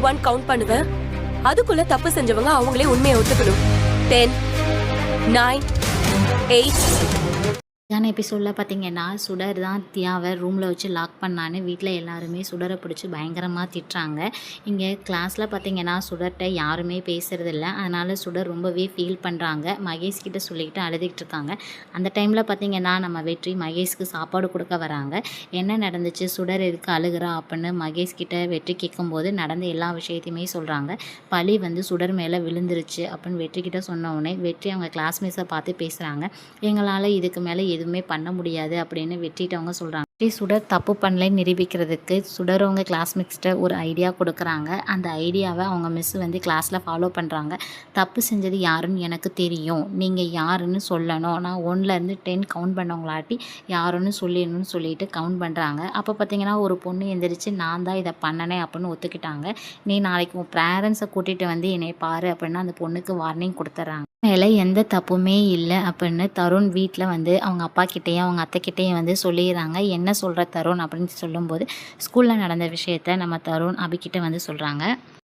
1 count பண்ணுவேன். அதுக்குள்ள தப்பு செஞ்சவங்க அவங்களே உண்மையை ஒத்துக்கணும். 10, 9, 8. இதான எபிசோடில் பார்த்தீங்கன்னா சுடர் தான் தியாவை ரூமில் வச்சு லாக் பண்ணான்னு வீட்டில் எல்லாருமே சுடரை பிடிச்சி பயங்கரமாக திட்டுறாங்க. இங்கே கிளாஸில் பார்த்தீங்கன்னா சுடர்கிட்ட யாருமே பேசுகிறதில்ல. அதனால் சுடர் ரொம்பவே ஃபீல் பண்ணுறாங்க. மகேஷ்கிட்ட சொல்லிக்கிட்டு அழுதுகிட்டு இருக்காங்க. அந்த டைமில் பார்த்தீங்கன்னா நம்ம வெற்றி மகேஷ்க்கு சாப்பாடு கொடுக்க வராங்க. என்ன நடந்துச்சு, சுடர் எதுக்கு அழுகிறா அப்படின்னு மகேஷ்கிட்ட வெற்றி கேட்கும்போது நடந்த எல்லா விஷயத்தையுமே சொல்கிறாங்க. பழி சுடர் மேலே விழுந்துருச்சு அப்படின்னு வெற்றிக்கிட்ட சொன்ன உடனே வெற்றி அவங்க கிளாஸ்மேட்ஸை பார்த்து பேசுகிறாங்க. எங்களால் இதுக்கு மேலே எதுவுமே பண்ண முடியாது அப்படின்னு வெற்றிட்டவங்க சொல்கிறாங்க. சுடர் தப்பு பண்ணலை நிரூபிக்கிறதுக்கு சுடர் அவங்க கிளாஸ்மேட்ஸ்கிட்ட ஒரு ஐடியா கொடுக்குறாங்க. அந்த ஐடியாவை அவங்க மிஸ் கிளாஸில் ஃபாலோ பண்ணுறாங்க. தப்பு செஞ்சது யாருன்னு எனக்கு தெரியும், நீங்கள் யாருன்னு சொல்லணும், நான் 1லேருந்து 10 கவுண்ட் பண்ணவங்களாட்டி யாருன்னு சொல்லிடணும்னு சொல்லிட்டு கவுண்ட் பண்ணுறாங்க. அப்போ பார்த்தீங்கன்னா ஒரு பொண்ணு எந்திரிச்சு நான் தான் இதை பண்ணனேன் அப்படின்னு ஒத்துக்கிட்டாங்க. நீ நாளைக்கு உன் பேரண்ட்ஸை கூட்டிகிட்டு என்னை பாரு அப்படின்னு அந்த பொண்ணுக்கு வார்னிங் கொடுத்துட்றாங்க. மேலே எந்த தப்புமே இல்லை அப்படின்னு தருண் வீட்டில் அவங்க அப்பா கிட்டேயும் அவங்க அத்தைக்கிட்டேயும் சொல்லிடுறாங்க. என்ன சொல்கிற தருண் அப்படின்னு சொல்லும்போது ஸ்கூலில் நடந்த விஷயத்த நம்ம தருண் அபிக்கிட்ட சொல்கிறாங்க.